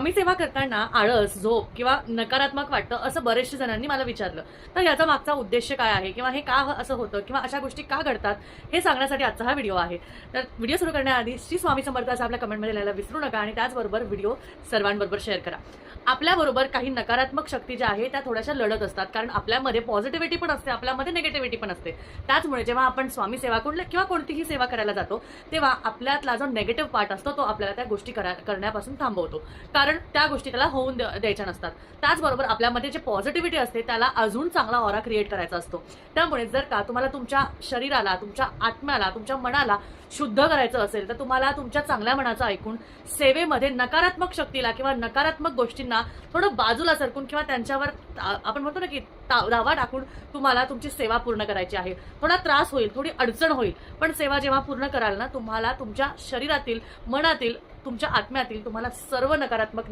मी सेवा करताना आळस, झोप किंवा नकारात्मक वाटतं असं बरेचशे जणांनी मला विचारलं. तर याचा मागचा उद्देश काय आहे किंवा हे का असं होतं किंवा अशा गोष्टी का घडतात हे सांगण्यासाठी आजचा हा व्हिडिओ आहे. तर व्हिडिओ सुरू करण्याआधी श्री स्वामी समर्थ असं आपल्या कमेंटमध्ये लिहायला विसरू नका आणि त्याचबरोबर व्हिडिओ सर्वांबरोबर शेअर करा. आपल्याबरोबर काही नकारात्मक शक्ती ज्या आहे त्या थोड्याशा लढत असतात, कारण आपल्यामध्ये पॉझिटिव्हिटी पण असते, आपल्यामध्ये निगेटिव्हिटी पण असते. त्याचमुळे जेव्हा आपण स्वामी सेवा किंवा कोणतीही सेवा करायला जातो तेव्हा आपल्यातला जो नेगेटिव्ह पार्ट असतो तो आपल्याला त्या गोष्टी करण्यापासून थांबवतो, कारण त्या गोष्टी त्याला होऊन द्यायच्या नसतात. त्याचबरोबर आपल्यामध्ये जे पॉझिटिव्हिटी असते त्याला अजून चांगला ऑरा क्रिएट करायचा असतो. त्यामुळे जर का तुम्हाला तुमच्या शरीराला, तुमच्या आत्म्याला, तुमच्या मनाला शुद्ध करायचं असेल तर तुम्हाला तुमच्या चांगल्या मनाचं ऐकून सेवेमध्ये नकारात्मक शक्तीला किंवा नकारात्मक गोष्टींना थोडं बाजूला सरकून किंवा त्यांच्यावर आपण म्हणतो ना की दावा टाकून तुम्हाला तुमची सेवा पूर्ण करायची आहे. थोडा त्रास होईल, थोडी अडचण होईल, पण सेवा जेव्हा पूर्ण कराल ना तुम्हाला तुमच्या शरीरातील, मनातील, तुमच्या आत्म्यातील तुम्हाला सर्व नकारात्मक